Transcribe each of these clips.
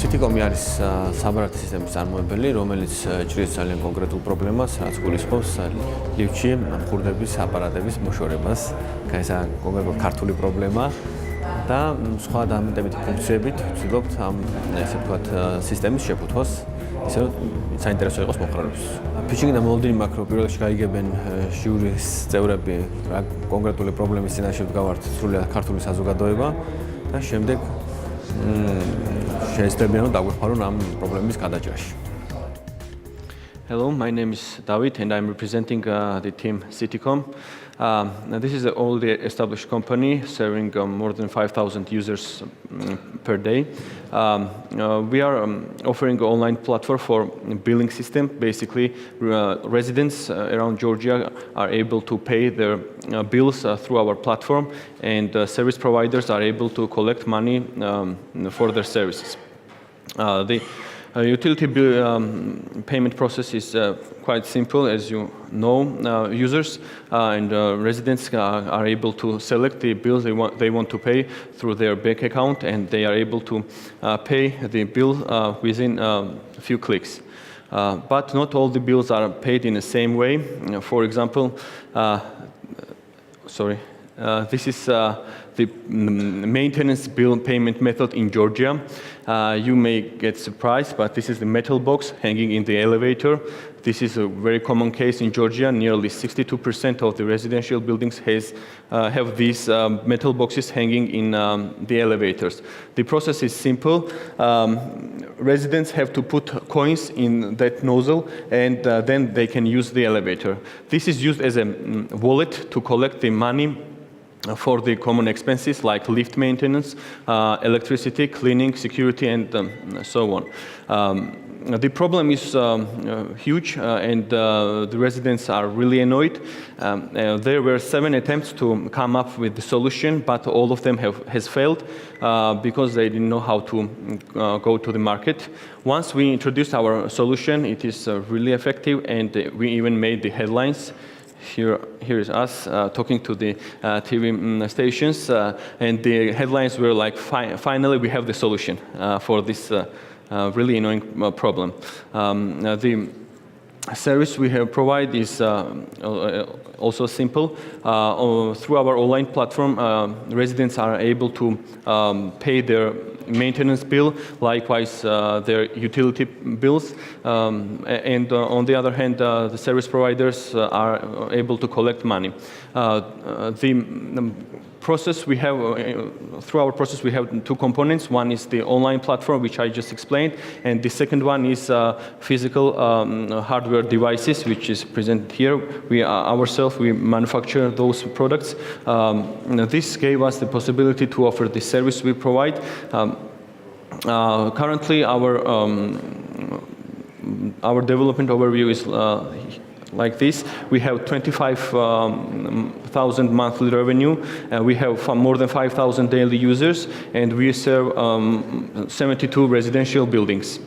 Citycom არის საბარათი სისტემის წარმოებელი, რომელიც ჭრის ძალიან კონკრეტულ პრობლემას, რაც გულისხმობს ლიფტში მხურდების აპარატების მოშორებას. ეს კონკრეტულად ქართული პრობლემა და სხვა დამატებითი ფუნქციებით ვცდილობთ ამ ესე ვთქვათ სისტემის შეფუთვას, ისე რომ საინტერესო იყოს მომხმარებელს. ფიჩინგიდან მოლოდინი მაქრო პირველში გაიგებენ ჟიურის წევრები რა კონკრეტული პრობლემის წინაშე ვდგავართ სრულად ქართული საზოგადოება და შემდეგ შეესწრებიან რომ დაგვეხმარონ ამ პრობლემის გადაჭრაში. Hello, my name is David and I'm representing the team Citycom. This is an already established company serving more than 5,000 users per day. We are offering an online platform for billing system. Basically, residents around Georgia are able to pay their bills through our platform, and service providers are able to collect money for their services. The utility bill payment process is quite simple, as you know. Users and residents are able to select the bills they want to pay through their bank account, and they are able to pay the bill within a few clicks. But not all the bills are paid in the same way. For example, this is the maintenance bill payment method in Georgia. You may get surprised, but this is the metal box hanging in the elevator. This is a very common case in Georgia. Nearly 62% of the residential buildings have these metal boxes hanging in the elevators. The process is simple. Residents have to put coins in that nozzle, and then they can use the elevator. This is used as a wallet to collect the money for the common expenses like lift maintenance, electricity, cleaning, security, and so on. The problem is huge, and the residents are really annoyed. There were 7 attempts to come up with the solution, but all of them has failed because they didn't know how to go to the market. Once we introduced our solution, it is really effective, and we even made the headlines. Here is us talking to the TV stations, and the headlines were like, finally we have the solution for this really annoying problem. The service we have provide is also simple. Through our online platform, residents are able to pay their maintenance bill, likewise their utility bills, and on the other hand, the service providers are able to collect money. The process we have, through our process we have 2 components. One is the online platform, which I just explained, and the second one is physical hardware devices, which is presented here. We ourselves, we manufacture those products. This gave us the possibility to offer the service we provide. Currently, our development overview is like this. We have 25,000 monthly revenue. We have more than 5,000 daily users, and we serve 72 residential buildings.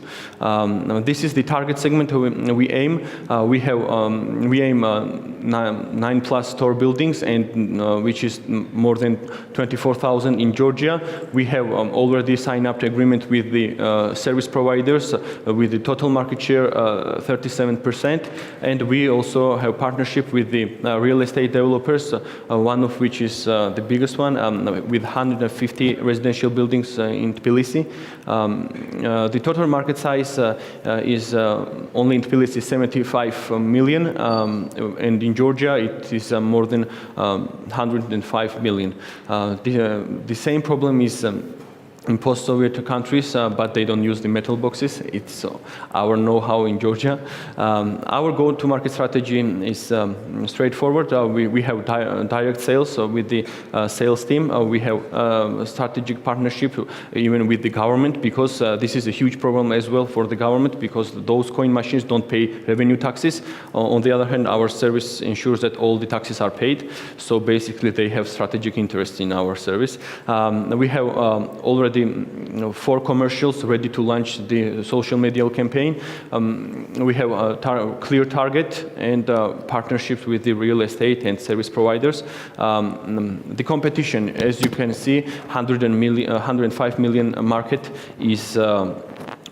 This is the target segment we aim. We aim 9+ store buildings, and which is more than 24,000 in Georgia. We have already signed up to agreement with the service providers with the total market share 37%, and we also have partnership with the real estate developers, one of which is the biggest one, with 150 residential buildings in Tbilisi. The total market size is only in Tbilisi 75 million, and in Georgia it is more than 105 million. The same problem is in post-Soviet countries, but they don't use the metal boxes. It's our know-how in Georgia. Our go-to-market strategy is straightforward. We have direct sales with the sales team. We have strategic partnership even with the government, because this is a huge problem as well for the government, because those coin machines don't pay revenue taxes. On the other hand, our service ensures that all the taxes are paid. So basically, they have strategic interest in our service. We have already 4 commercials ready to launch the social media campaign. We have a clear target and partnerships with the real estate and service providers. The competition, as you can see, 105 million market is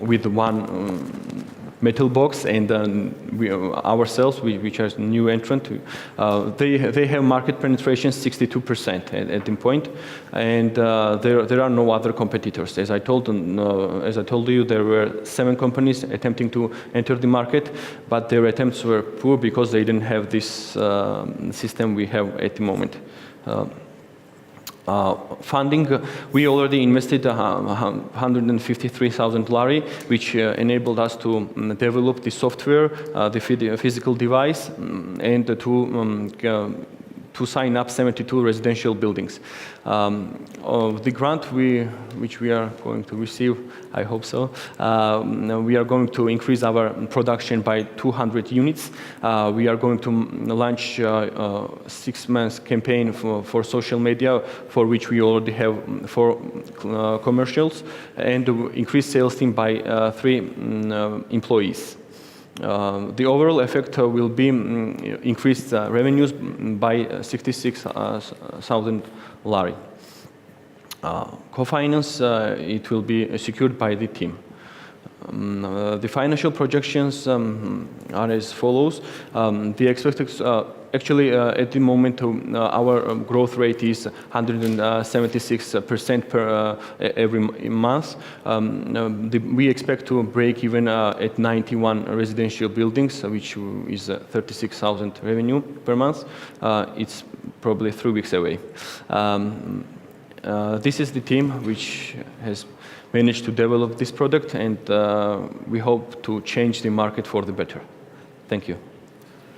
with one metal box, and we ourselves, which are new entrant, they have market penetration 62% at the point, and there are no other competitors. As I told you, there were 7 companies attempting to enter the market, but their attempts were poor because they didn't have this system we have at the moment. Funding, we already invested $153,000, which enabled us to develop the software, the physical device, and to sign up 72 residential buildings. The grant which we are going to receive, I hope so, we are going to increase our production by 200 units. We are going to launch a 6-month campaign for social media, for which we already have 4 commercials, and increase sales team by 3 employees. The overall effect will be increased revenues by $66,000. Co-finance, it will be secured by the team. The financial projections are as follows. The expected, actually at the moment our growth rate is 176% per every month. We expect to break even at 91 residential buildings, which is 36,000 revenue per month. It's probably 3 weeks away. This is the team which has managed to develop this product, and we hope to change the market for the better. Thank you.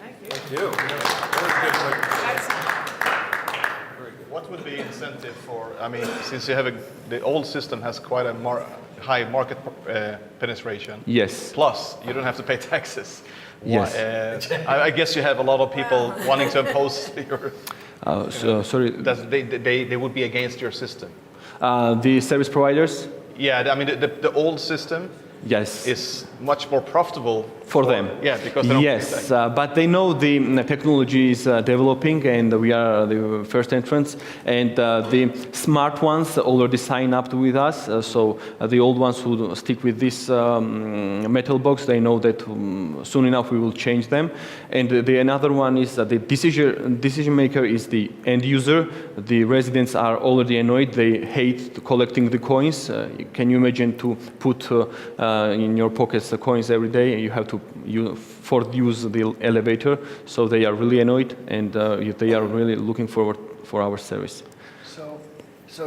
Thank you. What would be incentive for, I mean, since you have the old system has quite a high market penetration. Yes. Plus, you don't have to pay taxes. Yes. I guess you have a lot of people wanting to impose your... Sorry. They would be against your system. The service providers? Yeah, I mean, the old system, yes, is much more profitable for them. Yeah, because they don't pay tax. But they know the technology is developing, and we are the first entrants. And the smart ones already sign up with us. So the old ones who stick with this metal box, they know that soon enough we will change them. And another one is that the decision maker is the end user. The residents are already annoyed. They hate collecting the coins. Can you imagine to put in your pockets the coins every day? You have to use the elevator, so they are really annoyed, and they are really looking forward for our service. So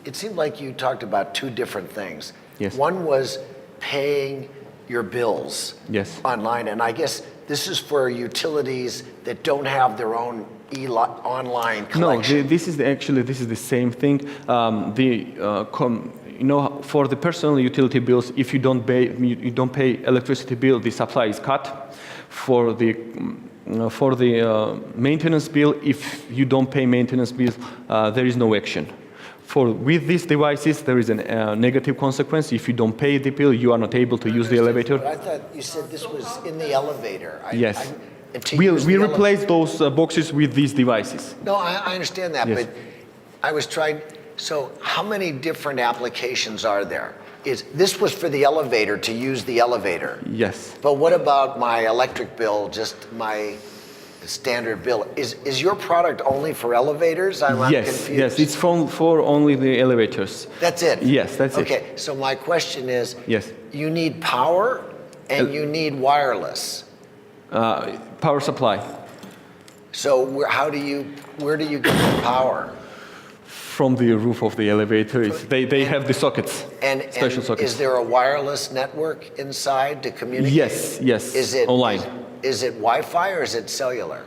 it seemed like you talked about 2 different things. Yes. One was paying your bills, yes, online, and I guess this is for utilities that don't have their own online collection. No, this is the same thing. For the personal utility bills, if you don't pay electricity bill, the supply is cut. For the maintenance bill, if you don't pay maintenance bills, there is no action. With these devices, there is a negative consequence. If you don't pay the bill, you are not able to use the elevator. But I thought you said this was in the elevator. Yes. We replace those boxes with these devices. No, I understand that, yes, but I was trying. So how many different applications are there? This was for the elevator, to use the elevator. Yes. But what about my electric bill, just my standard bill? Is your product only for elevators? I'm confused. Yes, it's for only the elevators. That's it? Yes, that's it. Okay, so my question is, yes, you need power and you need wireless. Power supply. So where do you get the power? From the roof of the elevator. They have the sockets, special sockets. Is there a wireless network inside to communicate? Yes, Is it online. Is it Wi-Fi or is it cellular?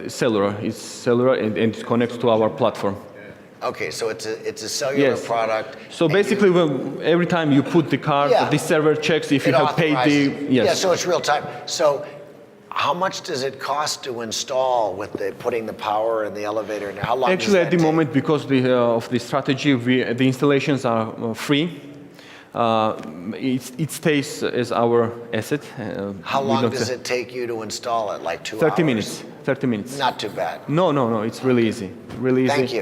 Cellular. It's cellular, and it connects to our platform. Okay, so it's a cellular product. So basically, every time you put the card, the server checks if you have paid the... Yes. Yeah, so it's real time. So how much does it cost to install with putting the power in the elevator, and how long Actually, does that at the take? moment, because of the strategy, the installations are free. It stays as our asset. How long does it take you to install it? Like 2 hours? 30 minutes. 30 minutes. Not too bad. No. It's really easy. Really easy. Thank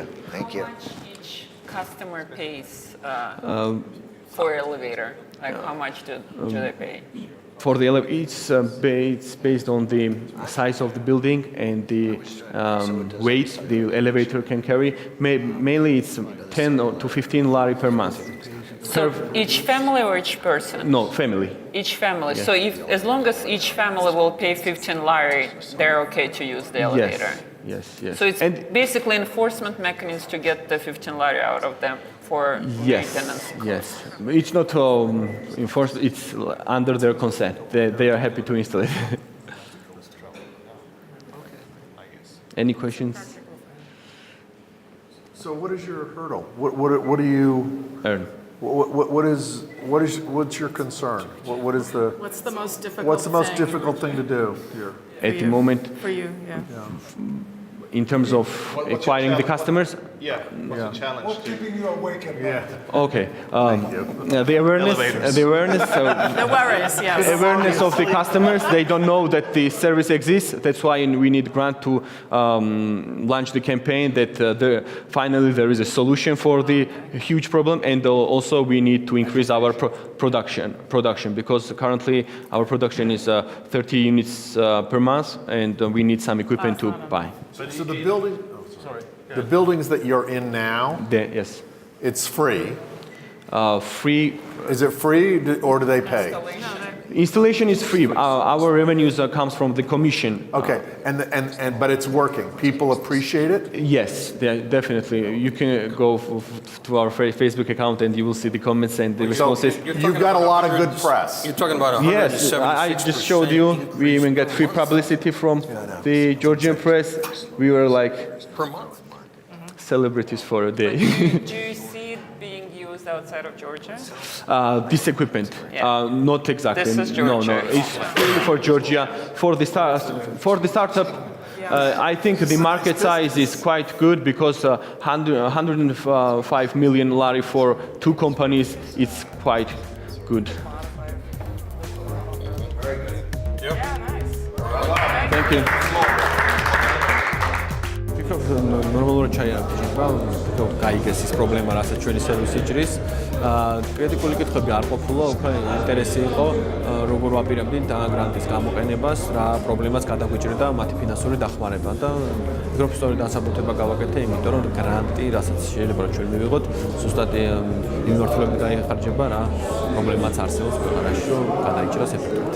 you. How much each customer pays? for elevator? Like how much do they pay? For the it's based on the size of the building and the weight the elevator can carry. Mainly it's 10 to 15 lari per month. So each family or each person? No, family. Each family. Yeah. So as long as each family will pay 15 lari, they're okay to use the elevator? Yes. So it's basically enforcement mechanism to get the 15 lari out of them for maintenance. Yes. It's not enforced, it's under their consent. They are happy to install it. Any questions? So what is your hurdle? What do you Earn. What's your concern? What's the most difficult thing to do here? At the moment, For you, yeah. in terms of acquiring the customers. Yeah, what's the challenge? What's keeping you awake at night? Okay. The awareness. The worries, yes. The awareness of the customers. They don't know that the service exists. That's why we need grant to launch the campaign that finally there is a solution for the huge problem, and also we need to increase our production because currently our production is 30 units per month, and we need some equipment to buy. So the buildings that you're in now, Yes. it's free. Free. Is it free or do they pay? Installation is free. Our revenues comes from the commission. Okay, but it's working. People appreciate it? Yes, definitely. You can go to our Facebook account and you will see the comments and the responses. You've got a lot of good press. You're talking about 176%. Yes, I just showed you. We even got free publicity from the Georgian press. We were like Per month. celebrities for a day. Do you see it being used outside of Georgia? This equipment, not exactly. This is Georgia. No, it's free for Georgia. For the startup, I think the market size is quite good because 105 million lari for two companies, it's quite good. Thank you. ნორმალურად ჩაიარჩება, თქო, გაიგეს ის პრობლემა, რასაც ჩვენი სერვისი ჭრის. კრიტიკული კითხვები არ ყოფილა, უფრო ინტერესი იყო, როგორ ვაპირებდით გრანტის გამოყენებას, რა პრობლემას გადაგვიჭირდა მათი ფინანსური დახმარება და მიკროფონ სწორი დასაბუთება გავაკეთე, იმიტომ რომ გრანტი, რასაც შეიძლება რომ ჩვენ მივიღოთ, ზუსტად მიმართულებით გაიხარჯება რა პრობლემაც არსებობს ქვეყანაში, რომ გადაიჭრას ეფექტურად.